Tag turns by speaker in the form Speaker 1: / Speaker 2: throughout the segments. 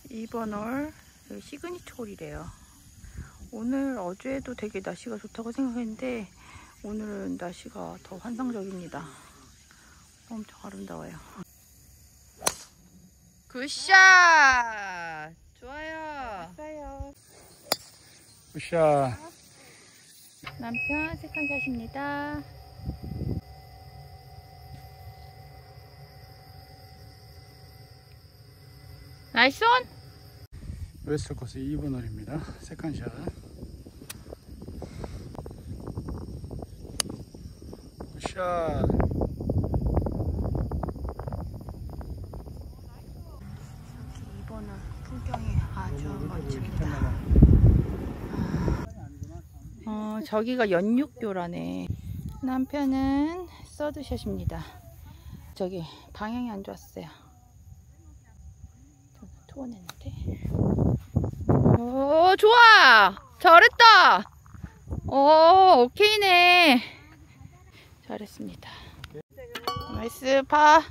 Speaker 1: 2번 홀 시그니처 홀이래요. 오늘 어제도 되게 날씨가 좋다고 생각했는데 오늘은 날씨가 더 환상적입니다. 엄청 아름다워요. 굿샷! 좋아요.
Speaker 2: 왔어요.
Speaker 3: 굿샷.
Speaker 1: 남편 세컨샷입니다. 나이스 온!
Speaker 3: 웨스트 코스 2번 홀입니다. 세컨샷. 굿샷.
Speaker 1: 여기 2번 홀 풍경이 아주 멋집니다. 저기가 연육교라네. 남편은 서드샷입니다. 저기 방향이 안 좋았어요. 투원했는데. 오, 좋아! 잘했다! 오, 오케이네. 잘했습니다. 나이스 파.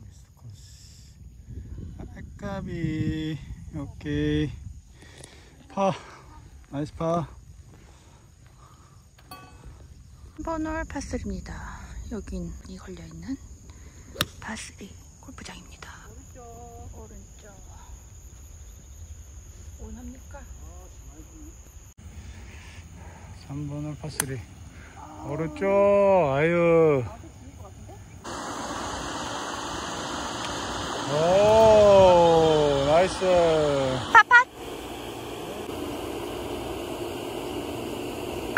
Speaker 3: 웨스트 코스. 아까비. 오케이. 파. 나이스 파.
Speaker 1: 3번 홀 파3입니다. 여긴 이 걸려있는 파3 골프장입니다. 오른쪽. 원합니까?
Speaker 3: 3번 홀 파3. 오른쪽. 아유. 오, 나이스.
Speaker 1: 파팟!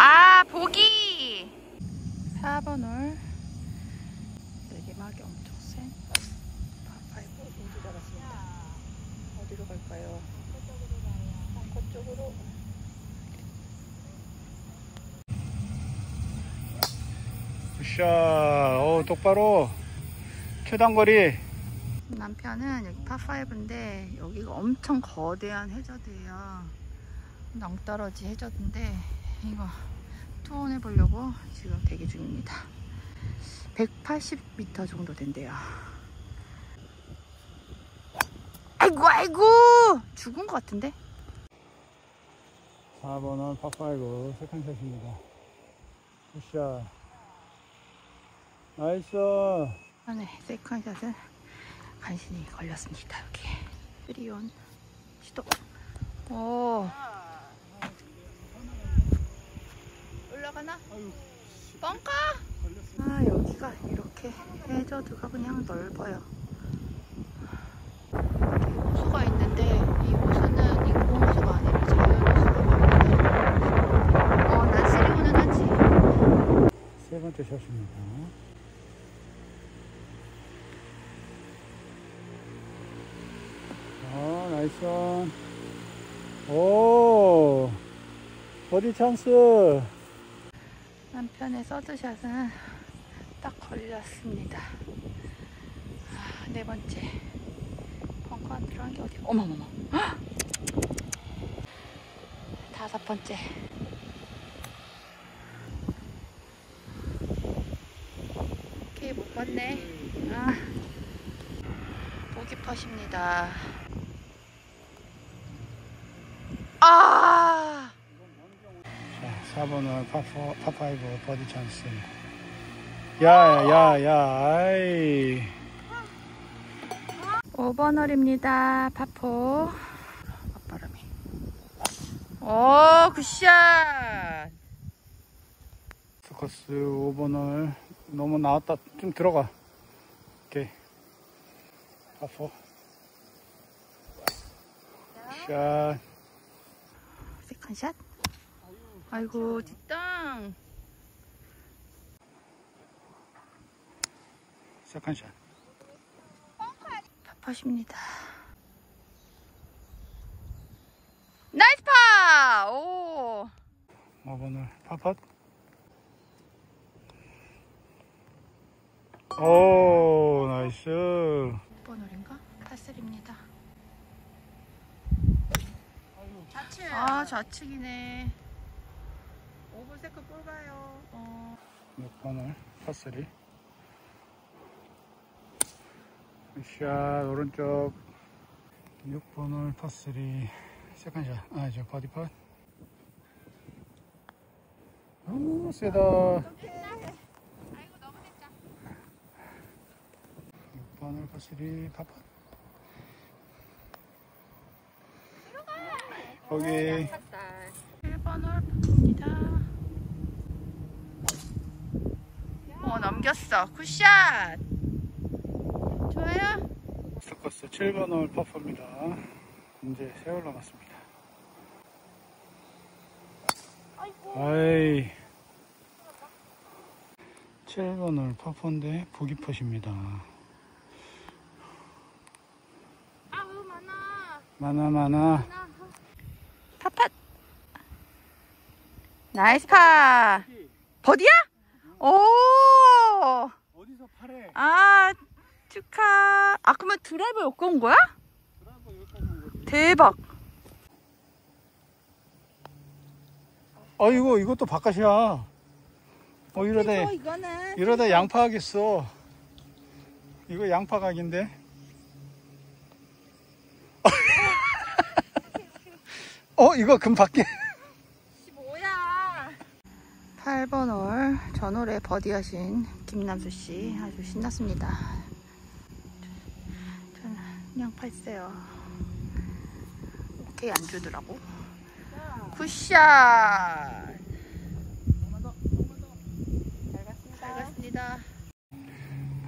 Speaker 1: 아, 보기! 4번 홀 내리막이 엄청 센 파5 인지 잡았습니다. 어디로 갈까요? 벙커 쪽으로.
Speaker 3: 굿샷. 오, 똑바로. 최단거리.
Speaker 1: 남편은 여기 파5인데 여기가 엄청 거대한 해저드예요. 낭떠러지 해저드인데 이거 투혼 해보려고 지금 대기 중입니다. 180m 정도 된대요. 아이고 아이고 죽은 것 같은데.
Speaker 3: 4번은 파5 세컨샷입니다. 굿샷. 나이스.
Speaker 1: 네, 세컨샷은 간신히 걸렸습니다. 여기 3온 시도. 오, 올라가나? 뻥까? 아, 여기가 이렇게 해저드가 그냥 넓어요. 이렇게 호수가 있는데 이 호수는 인공호수가 아니라 자연호수가. 난 3온은 하지.
Speaker 3: 세 번째 샷입니다. 나이스. 오, 버디 찬스.
Speaker 1: 남편의 서드샷은 딱 걸렸습니다. 네 번째. 벙커 안 들어간 게 어디야? 어머머머. 다섯 번째. 오케이, 못 봤네. 보기 팟입니다. 아!
Speaker 3: 자, 4번은 파5 버디 찬스. 야, 아이.
Speaker 1: 5번 홀입니다. 파포. 앞바람이. 오, 굿샷!
Speaker 3: 스코스 5번을 너무 나왔다. 좀 들어가. 오케이. 파4. 샷.
Speaker 1: 세컨샷. 아이고, 뒷땅.
Speaker 3: 세컨샷.
Speaker 1: 파팟입니다. 나이스 파! 오!
Speaker 3: 5번을 파팟. 오, 나이스.
Speaker 1: 6번 홀인가? 파3입니다.
Speaker 2: 좌측.
Speaker 1: 아, 좌측이네. 5번 세컨 볼 가요.
Speaker 3: 6번을 파3. 샷 오른쪽 6번 홀 파3 세컨샷. 아, 저 버디 팟. 오, 세다.
Speaker 1: 아이고 너무 됐다.
Speaker 3: 6번 홀 파3 파팟. 거기
Speaker 1: 1번 홀입니다. 넘겼어. 굿샷. 좋아요.
Speaker 3: 스코스 7번 홀 파4입니다. 이제 세 홀 남았습니다. 아이, 7번 홀 파4인데 보기 펫입니다.
Speaker 1: 아우 많아.
Speaker 3: 많아.
Speaker 1: 파팟. 나이스 파. 버디야? 오.
Speaker 3: 어디서 파래?
Speaker 1: 아 축하. 아 그러면 드라이버 여기 온 거야?
Speaker 3: 드라이버 여기까지 온 거지.
Speaker 1: 대박.
Speaker 3: 이것도 바깥이야. 이러다 양파 하겠어. 이거 양파 각인데. 이거 금 밖에.
Speaker 1: 뭐야? 8번 홀 전홀에 버디하신 김남수 씨 아주 신났습니다. 저는 양파 했어요. 오케이 안 주더라고. 굿샷. 잘 갔습니다.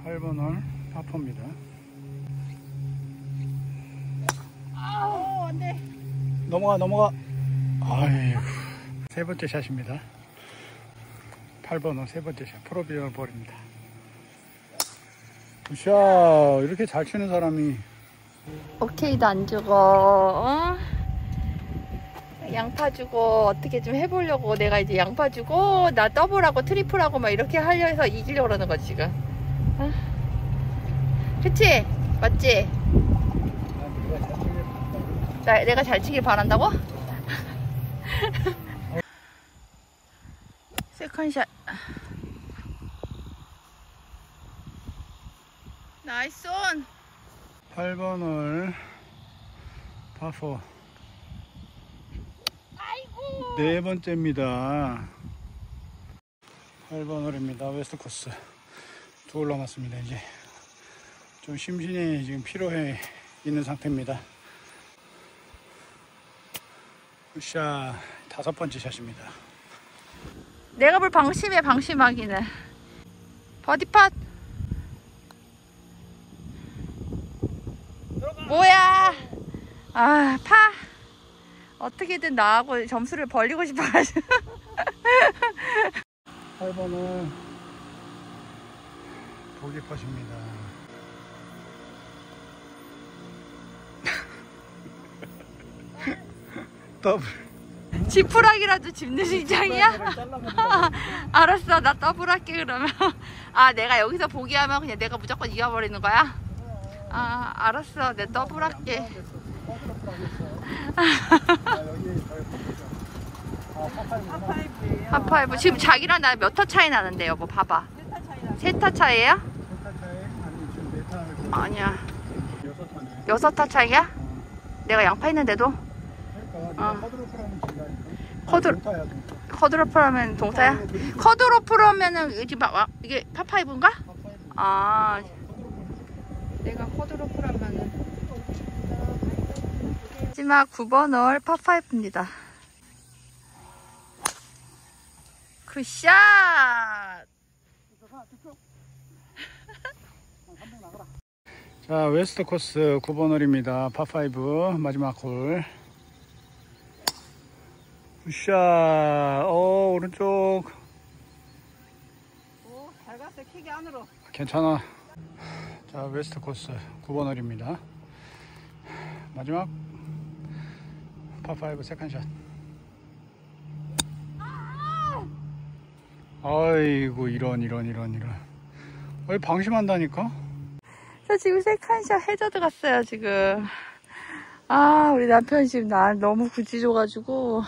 Speaker 3: 8번 홀 파포입니다.
Speaker 1: 아우 안돼.
Speaker 3: 넘어가. 아이고. 세 번째 샷입니다. 8번 홀 세 번째 샷. 프로비어 볼입니다. 굿샷. 이렇게 잘 치는 사람이.
Speaker 1: 오케이도 안 주고 양파 주고 어떻게 좀 해보려고 내가 이제 양파 주고 나 더블하고 트리플하고 막 이렇게 하려서 이기려고 그러는 거지 지금. 그치? 맞지? 내가 잘 치길 바란다고? 세컨샷. 나이스 온.
Speaker 3: 8번 홀 파4 네 번째입니다. 8번 홀입니다. 웨스트 코스 두 홀 남았습니다. 이제 좀 심신이 지금 피로해 있는 상태입니다. 굿샷. 다섯 번째 샷입니다.
Speaker 1: 내가 볼 방심에 방심하기는. 버디팟. 뭐야? 아, 파. 어떻게든 나하고 점수를 벌리고 싶어가지고.
Speaker 3: 8번은 보기 팟입니다. 더블.
Speaker 1: 지푸라기라도 짚는 심장이야? 알았어, 나 더블 할게 그러면. 아, 내가 여기서 보기하면 그냥 내가 무조건 이겨버리는 거야? 아, 알았어, 내 더블 할게. 파5. 지금 자기랑 나 몇 타 차이 나는데 여보 봐봐. 세 타 차이에요? 아니야. 6타 차이야? 내가 양파 있는데도? 컷드로프라면 동타야? 컷드로프라면은 이게 파5인가? 아, 내가 컷드로프라면은 마지막 9번 홀 파5입니다. 굿샷!
Speaker 3: 자, 웨스트 코스 9번 홀입니다. 파5 마지막 홀. 굿샷. 오른쪽.
Speaker 2: 오, 잘 갔어. 킥이 안으로.
Speaker 3: 괜찮아. 자, 웨스트 코스 9번 홀입니다. 마지막 파5 세컨샷. 아이고, 이런. 왜 방심한다니까?
Speaker 1: 저 지금 세컨샷 해저드 갔어요 지금. 아, 우리 남편이 지금 날 너무 굳이 줘가지고.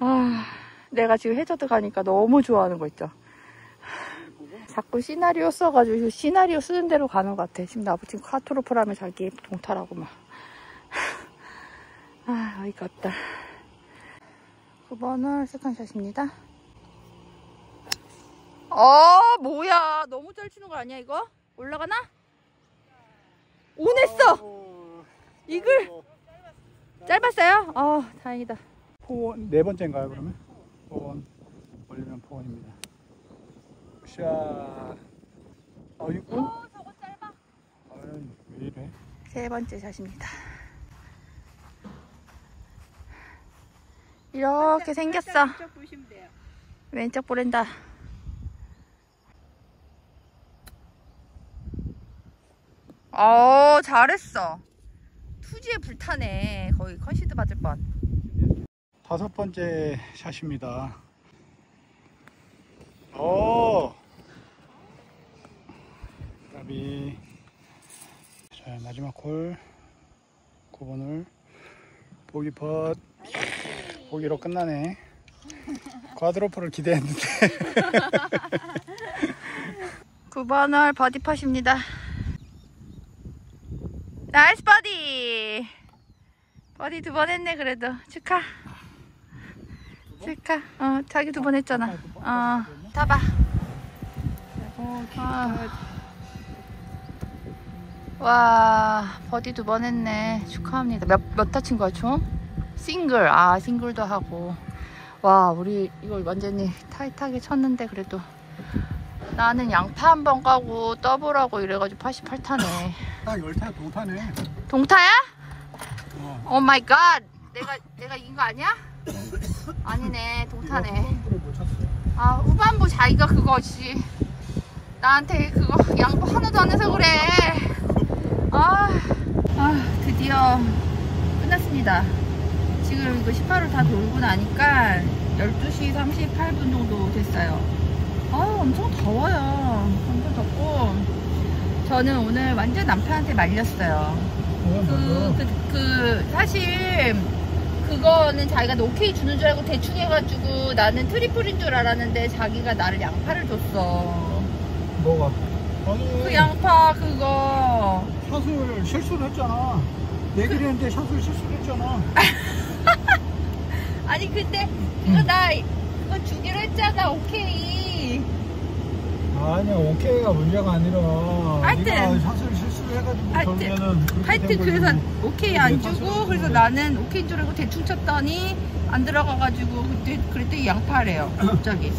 Speaker 1: 아, 내가 지금 해저드 가니까 너무 좋아하는 거 있죠. 자꾸 시나리오 써가지고 시나리오 쓰는 대로 가는 것 같아. 지금 나부 지금 카트로프라면 자기 동타라고 막. 아, 어이가 없다. 9번을 세컨샷입니다. 뭐야. 너무 잘 치는 거 아니야, 이거? 올라가나? 오냈어! 이글! 짧았어요? 다행이다.
Speaker 3: 포원, 네 번째인가요, 그러면? 포원. 올리면 포원입니다. 샷. 이거?
Speaker 1: 저거 짧아.
Speaker 3: 왜 이래?
Speaker 1: 세 번째 샷입니다. 이렇게 생겼어.
Speaker 2: 왼쪽 보시면 돼요.
Speaker 1: 왼쪽 보랜다. 잘했어. 투지에 불타네. 거의 컨시드 받을 뻔.
Speaker 3: 다섯 번째 샷입니다. 까비. 자, 마지막 홀 9번을 보기 펫. 보기로 끝나네. 쿼드로프를 기대했는데.
Speaker 1: 9번을 버디 팟입니다. 나이스 버디. 버디 2번 했네. 그래도 축하. 축하. 자기 2번 했잖아. 타봐. 와, 버디 2번 했네. 축하합니다. 몇 타 친 거야 총? 싱글. 싱글도 하고. 와, 우리 이걸 완전히 타이트하게 쳤는데 그래도 나는 양파 한 번 까고 더블하고 이래가지고 88타네.
Speaker 3: 딱 10타 동타네.
Speaker 1: 동타야? 오 마이 갓. 내가 이긴 거 아니야? 아니네. 동타네.
Speaker 3: 못 쳤어.
Speaker 1: 후반부 자기가 그거지. 나한테 그거 양보 하나도 안 해서 그래. 드디어 끝났습니다. 지금 이거 18홀 다 돌고 나니까 12시 38분 정도 됐어요. 엄청 더워요. 엄청 덥고. 저는 오늘 완전 남편한테 말렸어요. 사실 그거는 자기가 오케이 주는 줄 알고 대충 해가지고 나는 트리플인 줄 알았는데 자기가 나를 양파를 줬어.
Speaker 3: 뭐가? 아니,
Speaker 1: 그 양파 그거.
Speaker 3: 샷을 실수를 했잖아. 내기를 했는데 샷을 실수를 했잖아.
Speaker 1: 아니 근데 그거 주기로 했잖아. 오케이.
Speaker 3: 아니야, 오케이가 문제가 아니라
Speaker 1: 하여튼
Speaker 3: 네가 샷을 실수를 해가지고 결국에는
Speaker 1: 하여튼 그래서 오케이 안 주고 그래서 나는 오케이인 줄 알고 대충 쳤더니 안 들어가가지고 그랬더니 양파래요. 갑자기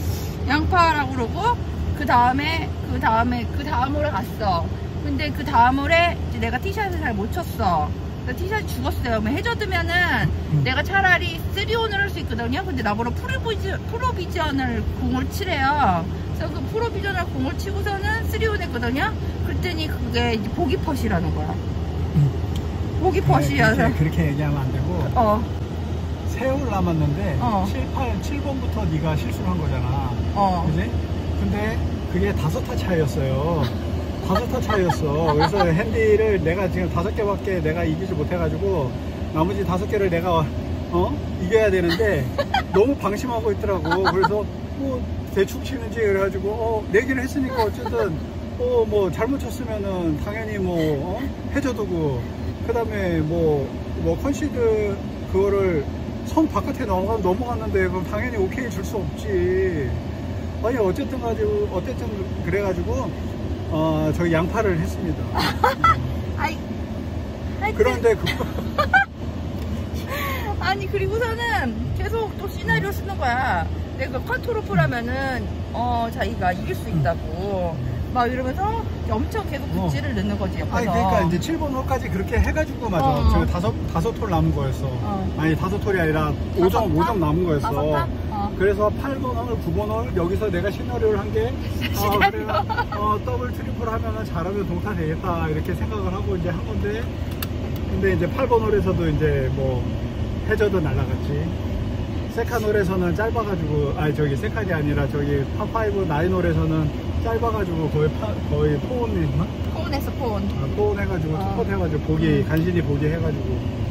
Speaker 1: 양파라고 그러고 그 다음으로 갔어. 근데 그 다음으로 이제 내가 티샷을 잘 못 쳤어. 티샷 죽었어요. 해저드면은 내가 차라리 3온을 할 수 있거든요. 근데 나보러 프로비전을 공을 치래요. 그래서 그 프로비전을 공을 치고서는 3온 했거든요. 그랬더니 그게 이제 보기 펫이라는 거야. 보기 펫이어서.
Speaker 3: 그렇게 얘기하면 안 되고. 세 홀 남았는데 7번부터 네가 실수를 한 거잖아. 그지? 근데 그게 5타 차이였어요. 5타 차이였어. 그래서 핸디를 내가 지금 5개밖에 내가 이기지 못해가지고 나머지 5개를 내가 이겨야 되는데 너무 방심하고 있더라고. 그래서 대충 치는지 그래가지고 내기를 했으니까 어쨌든 뭐 잘못 쳤으면은 당연히 해줘두고 그 다음에 컨시드 그거를 선 바깥에 넘어갔는데 그럼 당연히 오케이 줄 수 없지. 아니 어쨌든 그래가지고 저희 양파를 했습니다. 그런데
Speaker 1: 아니 그리고서는 계속 또 시나리오 쓰는 거야. 내가 컨트로프라면은 자기가 이길 수 있다고 막 이러면서 엄청 계속 굿즈를 넣는 거지 옆에서.
Speaker 3: 아니 그러니까 이제 7번 홀까지 그렇게 해가지고 지금 다섯 홀 남은 거였어. 아니 5홀이 아니라 5점 남은 거였어. 그래서 8번 홀, 9번 홀 여기서 내가 시나리오를 한 게 그래 더블 트리플 하면은 잘하면 동타 되겠다 이렇게 생각을 하고 이제 한 건데 근데 이제 8번 홀에서도 이제 해저드 날라갔지. 세컨 홀에서는 짧아가지고 세컨이 아니라 저기 파5 9홀에서는 짧아가지고 거의 포온 했나?
Speaker 1: 포온했어 포온.
Speaker 3: 포온 해가지고 투컷 해가지고 간신히 보기 해가지고.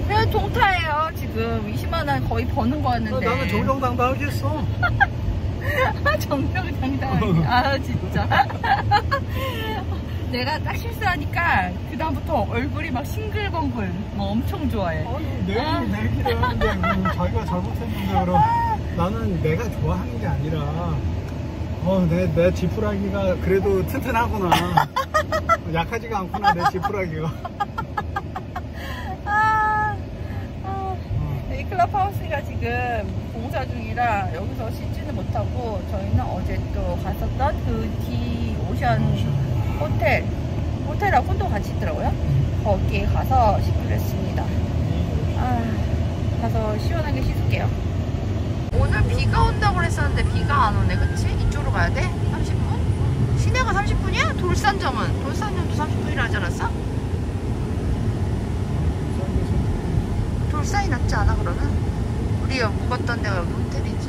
Speaker 1: 그냥 동타예요 지금 20만원 거의 버는 거였는데.
Speaker 3: 나는 정정당당하게 했어.
Speaker 1: 정정당당하게. 아 진짜. 내가 딱 실수하니까 그 다음부터 얼굴이 막 싱글벙글 뭐 엄청 좋아해.
Speaker 3: 내 길은 하는데 자기가 잘못했는데 그럼 나는 내가 좋아하는 게 아니라 내 지푸라기가 그래도 튼튼하구나. 약하지가 않구나 내 지푸라기가.
Speaker 1: 이 클럽하우스가 지금 공사 중이라 여기서 씻지는 못하고 저희는 어제 또 갔었던 그 디오션 호텔하고 콘도 같이 있더라고요. 거기에 가서 씻기로 했습니다. 가서 시원하게 씻을게요. 오늘 비가 온다고 했었는데 비가 안 오네. 그치? 이쪽으로 가야 돼? 30분? 시내가 30분이야? 돌산점도 30분이라 하지 않았어? 돌산이 낫지 않아 그러면? 우리 묵었던 데가 여기 호텔이지.